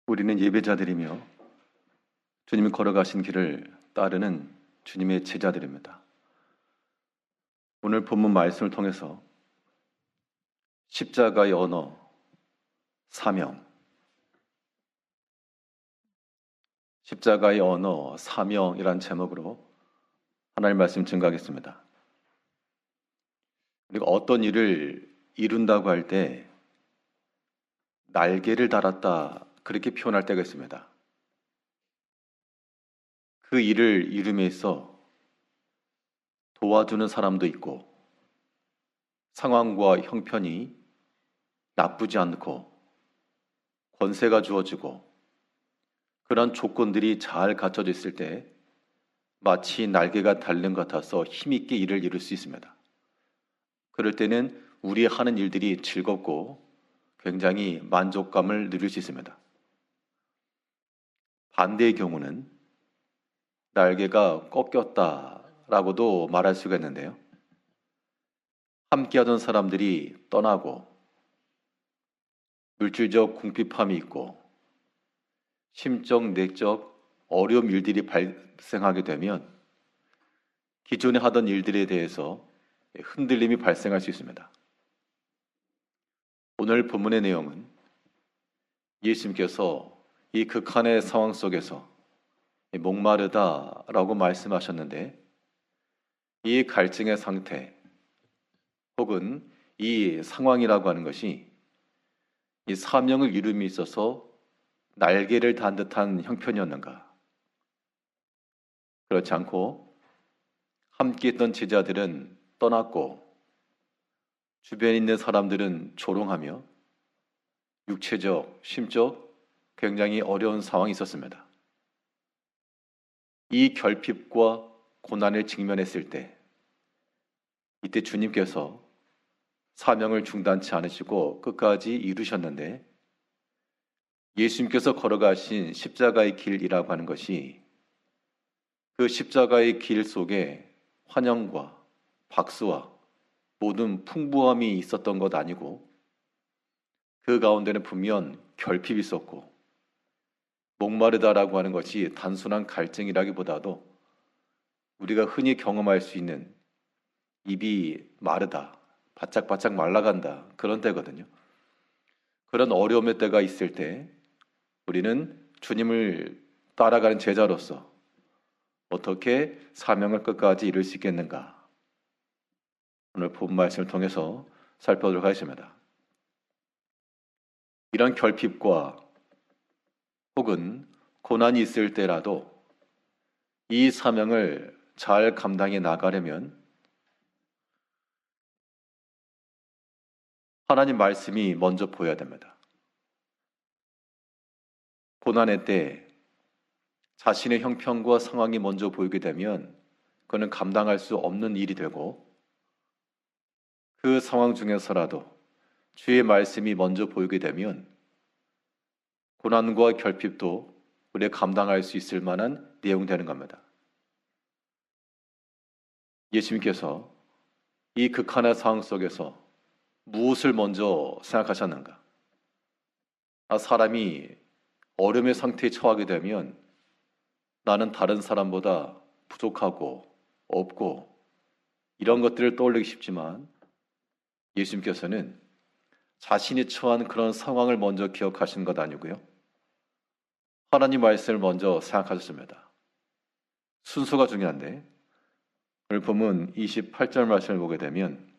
우리는 예배자들이며 주님이 걸어가신 길을 따르는 주님의 제자들입니다. 오늘 본문 말씀을 통해서 십자가의 언어, 사명, 십자가의 언어, 사명이란 제목으로 하나님의 말씀 증거하겠습니다. 우리가 어떤 일을 이룬다고 할 때 날개를 달았다 그렇게 표현할 때가 있습니다. 그 일을 이룸에 있어 도와주는 사람도 있고 상황과 형편이 나쁘지 않고 권세가 주어지고 그런 조건들이 잘 갖춰져 있을 때 마치 날개가 달린 것 같아서 힘있게 일을 이룰 수 있습니다. 그럴 때는 우리 하는 일들이 즐겁고 굉장히 만족감을 누릴 수 있습니다. 반대의 경우는 날개가 꺾였다라고도 말할 수가 있는데요. 함께하던 사람들이 떠나고 물질적 궁핍함이 있고 심적, 내적 어려운 일들이 발생하게 되면 기존에 하던 일들에 대해서 흔들림이 발생할 수 있습니다. 오늘 본문의 내용은 예수님께서 이 극한의 상황 속에서 목마르다라고 말씀하셨는데 이 갈증의 상태 혹은 이 상황이라고 하는 것이 이 사명을 이룸에 있어서 날개를 단 듯한 형편이었는가? 그렇지 않고 함께 있던 제자들은 떠났고 주변에 있는 사람들은 조롱하며 육체적, 심적 굉장히 어려운 상황이 있었습니다. 이 결핍과 고난을 직면했을 때 이때 주님께서 사명을 중단치 않으시고 끝까지 이루셨는데 예수님께서 걸어가신 십자가의 길이라고 하는 것이 그 십자가의 길 속에 환영과 박수와 모든 풍부함이 있었던 것 아니고 그 가운데는 분명 결핍이 있었고 목마르다라고 하는 것이 단순한 갈증이라기보다도 우리가 흔히 경험할 수 있는 입이 마르다, 바짝바짝 말라간다 그런 때거든요. 그런 어려움의 때가 있을 때 우리는 주님을 따라가는 제자로서 어떻게 사명을 끝까지 이룰 수 있겠는가? 오늘 본 말씀을 통해서 살펴보도록 하겠습니다. 이런 결핍과 혹은 고난이 있을 때라도 이 사명을 잘 감당해 나가려면 하나님 말씀이 먼저 보여야 됩니다. 고난의 때 자신의 형편과 상황이 먼저 보이게 되면 그는 감당할 수 없는 일이 되고 그 상황 중에서라도 주의 말씀이 먼저 보이게 되면 고난과 결핍도 우리가 감당할 수 있을 만한 내용이 되는 겁니다. 예수님께서 이 극한의 상황 속에서 무엇을 먼저 생각하셨는가? 사람이 어려움의 상태에 처하게 되면 나는 다른 사람보다 부족하고 없고 이런 것들을 떠올리기 쉽지만 예수님께서는 자신이 처한 그런 상황을 먼저 기억하신 것 아니고요. 하나님 말씀을 먼저 생각하셨습니다. 순서가 중요한데 오늘 본문 28절 말씀을 보게 되면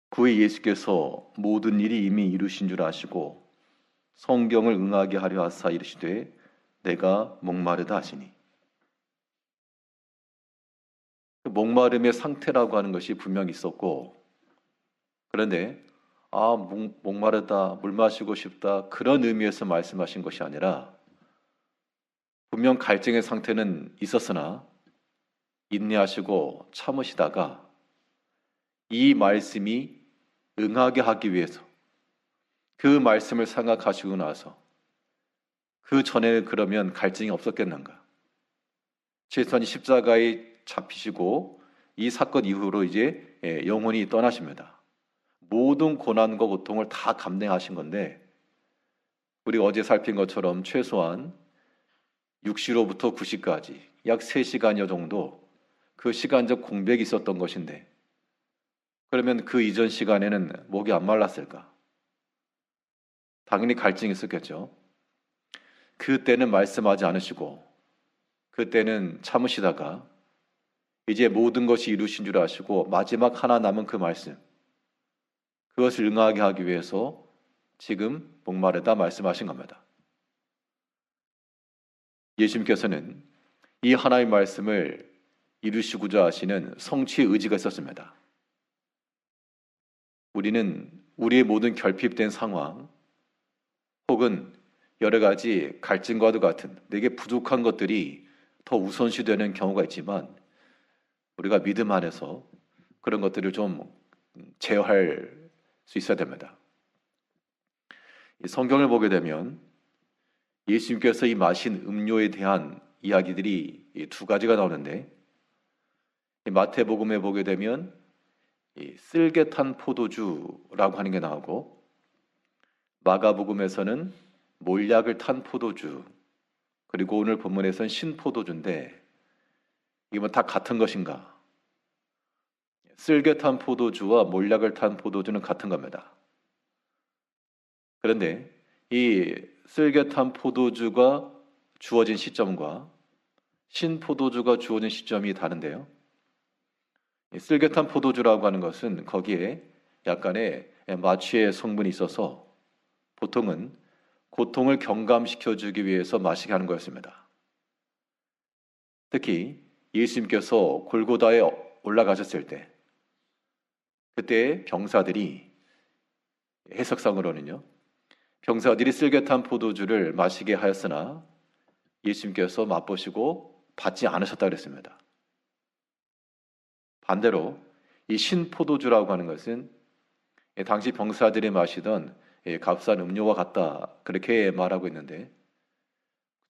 그의 예수께서 모든 일이 이미 이루신 줄 아시고 성경을 응하게 하려 하사 이르시되 내가 목마르다 하시니 그 목마름의 상태라고 하는 것이 분명히 있었고 그런데 목마르다, 물 마시고 싶다 그런 의미에서 말씀하신 것이 아니라 분명 갈증의 상태는 있었으나 인내하시고 참으시다가 이 말씀이 응하게 하기 위해서 그 말씀을 생각하시고 나서 그 전에 그러면 갈증이 없었겠는가? 최소한 십자가에 잡히시고 이 사건 이후로 이제 영혼이 떠나십니다. 모든 고난과 고통을 다 감내하신 건데 우리가 어제 살핀 것처럼 최소한 6시로부터 9시까지 약 3시간여 정도 그 시간적 공백이 있었던 것인데, 그러면 그 이전 시간에는 목이 안 말랐을까? 당연히 갈증이 있었겠죠. 그때는 말씀하지 않으시고 그때는 참으시다가 이제 모든 것이 이루신 줄 아시고 마지막 하나 남은 그 말씀, 그것을 응하게 하기 위해서 지금 목마르다 말씀하신 겁니다. 예수님께서는 이 하나의 말씀을 이루시고자 하시는 성취의 의지가 있었습니다. 우리는 우리의 모든 결핍된 상황 혹은 여러 가지 갈증과도 같은 내게 부족한 것들이 더 우선시되는 경우가 있지만, 우리가 믿음 안에서 그런 것들을 좀 제어할 수 있어야 됩니다. 성경을 보게 되면 예수님께서 이 마신 음료에 대한 이야기들이 두 가지가 나오는데, 마태복음에 보게 되면 쓸개 탄 포도주라고 하는 게 나오고, 마가복음에서는 몰약을 탄 포도주, 그리고 오늘 본문에서는 신포도주인데, 이게 뭐 다 같은 것인가? 쓸개 탄 포도주와 몰약을 탄 포도주는 같은 겁니다. 그런데 이 쓸개 탄 포도주가 주어진 시점과 신포도주가 주어진 시점이 다른데요. 쓸개 탄 포도주라고 하는 것은 거기에 약간의 마취의 성분이 있어서 보통은 고통을 경감시켜주기 위해서 마시게 하는 거였습니다. 특히 예수님께서 골고다에 올라가셨을 때, 그때 병사들이, 해석상으로는요, 병사들이 쓸개 탄 포도주를 마시게 하였으나 예수님께서 맛보시고 받지 않으셨다 그랬습니다. 반대로 이 신포도주라고 하는 것은 당시 병사들이 마시던 값싼 음료와 같다, 그렇게 말하고 있는데,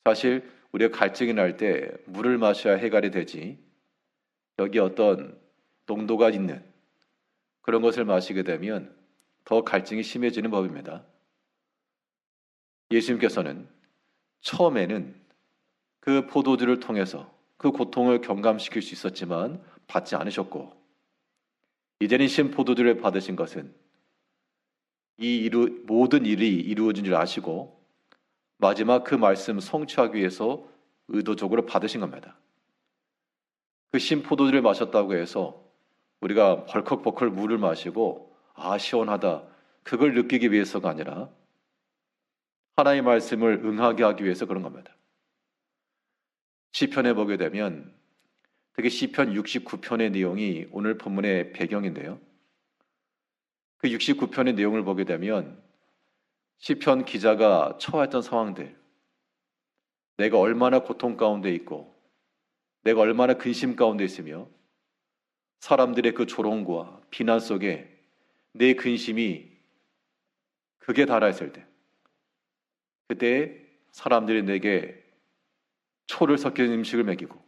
사실 우리가 갈증이 날 때 물을 마셔야 해결이 되지, 여기 어떤 농도가 있는 그런 것을 마시게 되면 더 갈증이 심해지는 법입니다. 예수님께서는 처음에는 그 포도주를 통해서 그 고통을 경감시킬 수 있었지만 받지 않으셨고, 이제는 신포도주를 받으신 것은 모든 일이 이루어진 줄 아시고 마지막 그 말씀 성취하기 위해서 의도적으로 받으신 겁니다. 그 신포도주를 마셨다고 해서 우리가 벌컥벌컥 물을 마시고 시원하다, 그걸 느끼기 위해서가 아니라 하나님의 말씀을 응하게 하기 위해서 그런 겁니다. 시편에 보게 되면 특히 시편 69편의 내용이 오늘 본문의 배경인데요. 그 69편의 내용을 보게 되면 시편 기자가 처했던 상황들, 내가 얼마나 고통 가운데 있고 내가 얼마나 근심 가운데 있으며 사람들의 그 조롱과 비난 속에 내 근심이 극에 달하였을 때, 그때 사람들이 내게 초를 섞인 음식을 먹이고,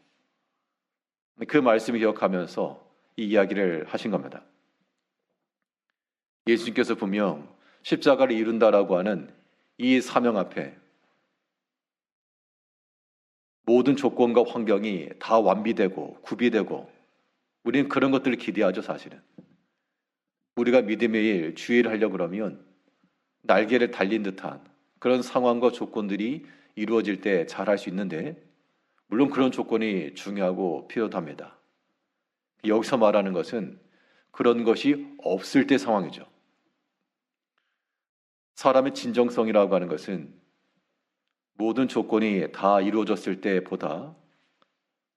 그 말씀을 기억하면서 이 이야기를 하신 겁니다. 예수님께서 분명 십자가를 이룬다라고 하는 이 사명 앞에 모든 조건과 환경이 다 완비되고 구비되고, 우리는 그런 것들을 기대하죠. 사실은 우리가 믿음의 일, 주의를 하려고 그러면 날개를 달린 듯한 그런 상황과 조건들이 이루어질 때 잘할 수 있는데, 물론 그런 조건이 중요하고 필요합니다. 여기서 말하는 것은 그런 것이 없을 때 상황이죠. 사람의 진정성이라고 하는 것은 모든 조건이 다 이루어졌을 때보다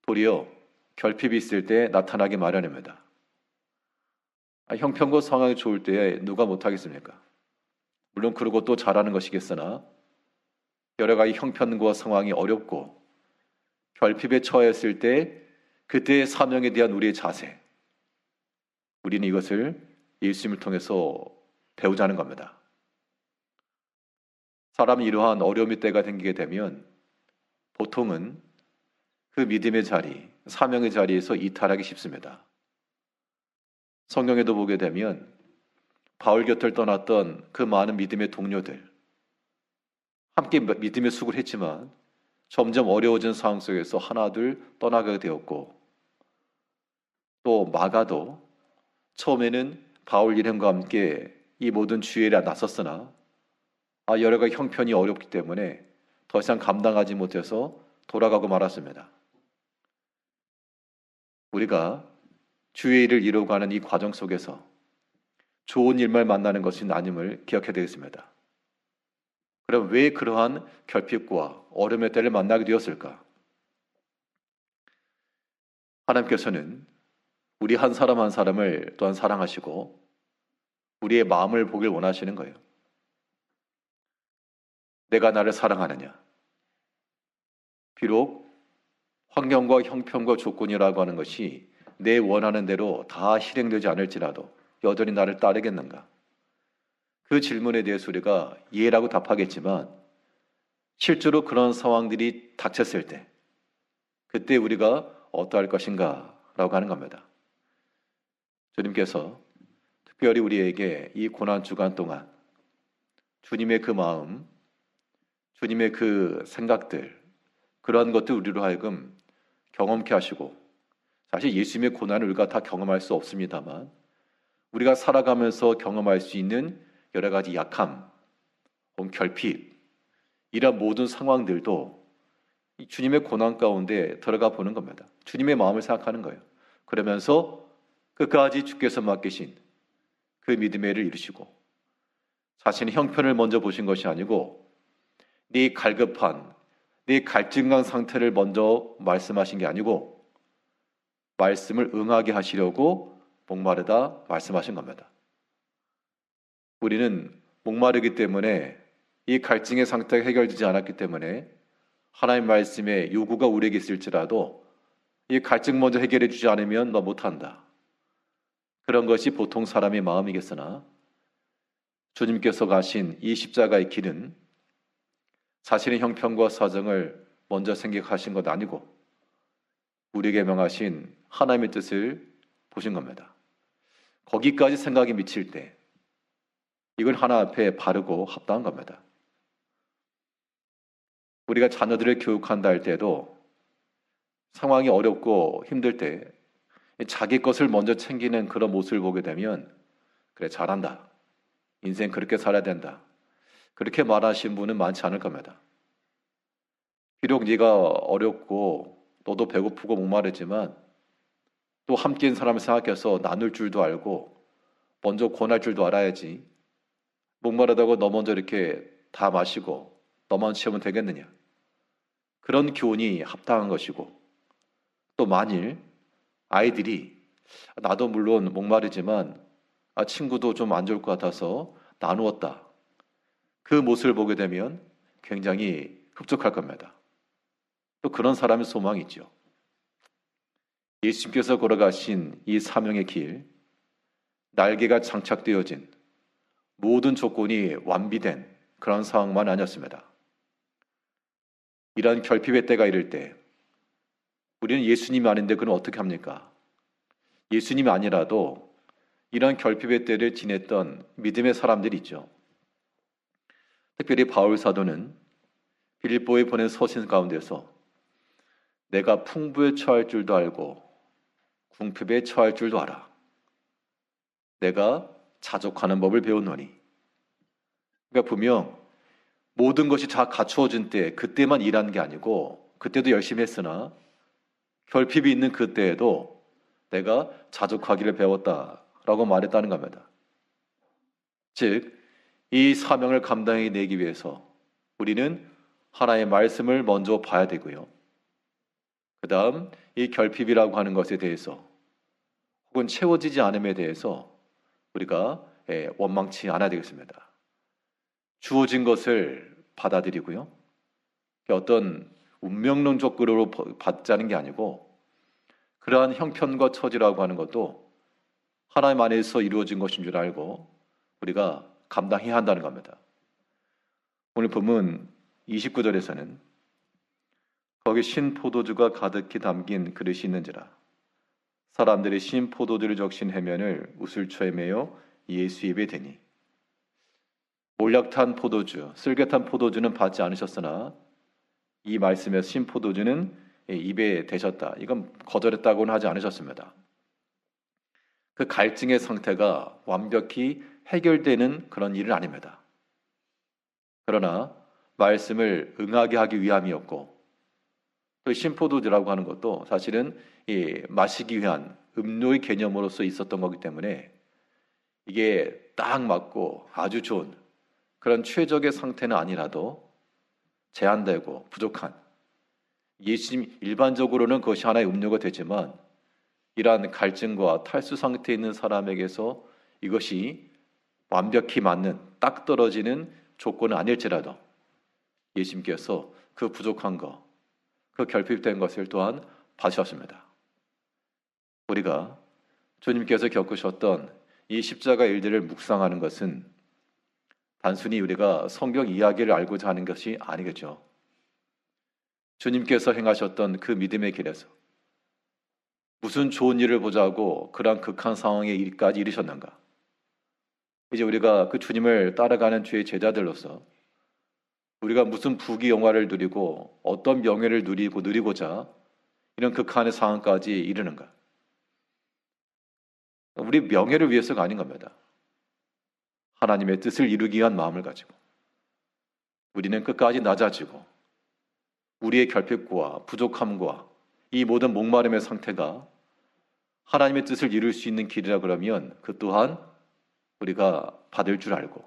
도리어 결핍이 있을 때 나타나기 마련입니다. 형편과 상황이 좋을 때 누가 못하겠습니까? 물론 그러고 또 잘하는 것이겠으나, 여러 가지 형편과 상황이 어렵고 결핍에 처했을 때 그때의 사명에 대한 우리의 자세, 우리는 이것을 예수님을 통해서 배우자는 겁니다. 사람이 이러한 어려움의 때가 생기게 되면 보통은 그 믿음의 자리, 사명의 자리에서 이탈하기 쉽습니다. 성경에도 보게 되면 바울 곁을 떠났던 그 많은 믿음의 동료들, 함께 믿음의 숙을 했지만 점점 어려워진 상황 속에서 하나둘 떠나가게 되었고, 또 마가도 처음에는 바울 일행과 함께 이 모든 주의 일에 나섰으나 여러 가지 형편이 어렵기 때문에 더 이상 감당하지 못해서 돌아가고 말았습니다. 우리가 주의 일을 이루어가는 이 과정 속에서 좋은 일만 만나는 것이 아님을 기억해야 되겠습니다. 그럼 왜 그러한 결핍과 어려움의 때를 만나게 되었을까? 하나님께서는 우리 한 사람 한 사람을 또한 사랑하시고 우리의 마음을 보길 원하시는 거예요. 내가 나를 사랑하느냐? 비록 환경과 형편과 조건이라고 하는 것이 내 원하는 대로 다 실행되지 않을지라도 여전히 나를 따르겠는가? 그 질문에 대해서 우리가 예라고 답하겠지만 실제로 그런 상황들이 닥쳤을 때 그때 우리가 어떠할 것인가 라고 하는 겁니다. 주님께서 특별히 우리에게 이 고난 주간 동안 주님의 그 마음, 주님의 그 생각들, 그러한 것들 우리로 하여금 경험케 하시고, 사실 예수님의 고난을 우리가 다 경험할 수 없습니다만 우리가 살아가면서 경험할 수 있는 여러 가지 약함, 결핍, 이런 모든 상황들도 이 주님의 고난 가운데 들어가 보는 겁니다. 주님의 마음을 생각하는 거예요. 그러면서 끝까지 주께서 맡기신 그 믿음의 일을 이루시고, 자신의 형편을 먼저 보신 것이 아니고 네 갈급한, 네 갈증간 상태를 먼저 말씀하신 게 아니고 말씀을 응하게 하시려고 목마르다 말씀하신 겁니다. 우리는 목마르기 때문에 이 갈증의 상태가 해결되지 않았기 때문에 하나님 말씀의 요구가 우리에게 있을지라도 이 갈증 먼저 해결해 주지 않으면 너 못한다. 그런 것이 보통 사람의 마음이겠으나 주님께서 가신 이 십자가의 길은 자신의 형편과 사정을 먼저 생각하신 것 아니고 우리에게 명하신 하나님의 뜻을 보신 겁니다. 거기까지 생각이 미칠 때 이걸 하나 앞에 바르고 합당한 겁니다. 우리가 자녀들을 교육한다 할 때도 상황이 어렵고 힘들 때 자기 것을 먼저 챙기는 그런 모습을 보게 되면 그래 잘한다. 인생 그렇게 살아야 된다. 그렇게 말하신 분은 많지 않을 겁니다. 비록 네가 어렵고 너도 배고프고 목마르지만 또 함께인 사람을 생각해서 나눌 줄도 알고 먼저 권할 줄도 알아야지. 목마르다고 너 먼저 이렇게 다 마시고 너만 채우면 되겠느냐. 그런 교훈이 합당한 것이고, 또 만일 아이들이 나도 물론 목마르지만 친구도 좀 안 좋을 것 같아서 나누었다. 그 모습을 보게 되면 굉장히 흡족할 겁니다. 또 그런 사람의 소망이 있죠. 예수님께서 걸어가신 이 사명의 길, 날개가 장착되어진 모든 조건이 완비된 그런 상황만 아니었습니다. 이런 결핍의 때가 이를 때 우리는 예수님이 아닌데 그럼 어떻게 합니까? 예수님이 아니라도 이런 결핍의 때를 지냈던 믿음의 사람들이 있죠. 특별히 바울 사도는 빌립보에 보낸 서신 가운데서 내가 풍부에 처할 줄도 알고 궁핍에 처할 줄도 알아. 내가 자족하는 법을 배웠노니. 그러니까 분명 모든 것이 다 갖추어진 때 그때만 일한 게 아니고 그때도 열심히 했으나 결핍이 있는 그때에도 내가 자족하기를 배웠다라고 말했다는 겁니다. 즉, 이 사명을 감당해내기 위해서 우리는 하나님의 말씀을 먼저 봐야 되고요. 그 다음 이 결핍이라고 하는 것에 대해서 혹은 채워지지 않음에 대해서 우리가 원망치 않아야 되겠습니다. 주어진 것을 받아들이고요. 어떤 운명론적으로 받자는 게 아니고 그러한 형편과 처지라고 하는 것도 하나님 안에서 이루어진 것인 줄 알고 우리가 감당해야 한다는 겁니다. 오늘 본문 29절에서는 거기 신 포도주가 가득히 담긴 그릇이 있는지라 사람들이 신 포도주를 적신 해면을 우슬초에 매어 예수 입에 대니. 몰약탄 포도주, 쓸개탄 포도주는 받지 않으셨으나 이 말씀에 신 포도주는 입에 대셨다. 이건 거절했다고는 하지 않으셨습니다. 그 갈증의 상태가 완벽히 해결되는 그런 일은 아닙니다. 그러나 말씀을 응하게 하기 위함이었고, 또 신포도주라고 하는 것도 사실은 마시기 위한 음료의 개념으로서 있었던 거기 때문에 이게 딱 맞고 아주 좋은 그런 최적의 상태는 아니라도 제한되고 부족한, 예수님 일반적으로는 그것이 하나의 음료가 되지만 이러한 갈증과 탈수 상태에 있는 사람에게서 이것이 완벽히 맞는 딱 떨어지는 조건은 아닐지라도 예수님께서 그 부족한 것, 그 결핍된 것을 또한 봐주셨습니다. 우리가 주님께서 겪으셨던 이 십자가 일들을 묵상하는 것은 단순히 우리가 성경 이야기를 알고자 하는 것이 아니겠죠. 주님께서 행하셨던 그 믿음의 길에서 무슨 좋은 일을 보자고 그러한 극한 상황에 일까지 이르셨는가? 이제 우리가 그 주님을 따라가는 주의 제자들로서 우리가 무슨 부귀 영화를 누리고 어떤 명예를 누리고자 이런 극한의 상황까지 이르는가? 우리 명예를 위해서가 아닌 겁니다. 하나님의 뜻을 이루기 위한 마음을 가지고 우리는 끝까지 낮아지고 우리의 결핍과 부족함과 이 모든 목마름의 상태가 하나님의 뜻을 이룰 수 있는 길이라 그러면 그 또한 우리가 받을 줄 알고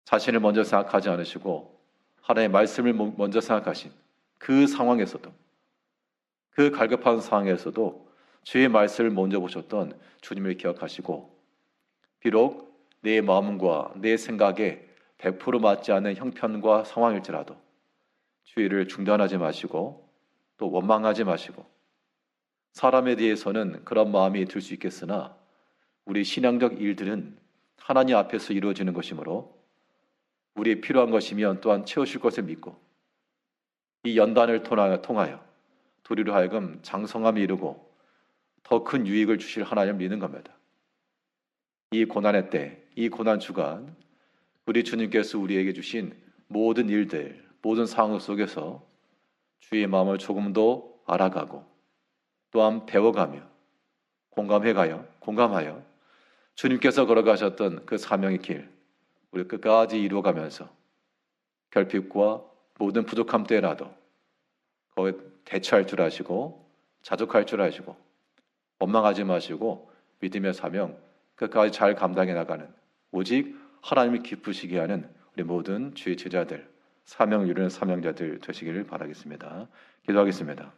자신을 먼저 생각하지 않으시고 하나님의 말씀을 먼저 생각하신 그 상황에서도, 그 갈급한 상황에서도 주의 말씀을 먼저 보셨던 주님을 기억하시고 비록 내 마음과 내 생각에 100% 맞지 않는 형편과 상황일지라도 주의를 중단하지 마시고 또 원망하지 마시고 사람에 대해서는 그런 마음이 들 수 있겠으나 우리 신앙적 일들은 하나님 앞에서 이루어지는 것이므로 우리의 필요한 것이면 또한 채우실 것을 믿고 이 연단을 통하여 우리로 하여금 장성함이 이루고 더 큰 유익을 주실 하나님을 믿는 겁니다. 이 고난의 때, 이 고난 주간 우리 주님께서 우리에게 주신 모든 일들, 모든 상황 속에서 주의 마음을 조금 더 알아가고 또한 배워가며 공감하여 주님께서 걸어가셨던 그 사명의 길 우리 끝까지 이루어가면서 결핍과 모든 부족함 때라도 거기에 대처할 줄 아시고 자족할 줄 아시고 원망하지 마시고 믿음의 사명 끝까지 잘 감당해 나가는 오직 하나님이 기쁘시게 하는 우리 모든 주의 제자들 사명을 이루는 사명자들 되시기를 바라겠습니다. 기도하겠습니다.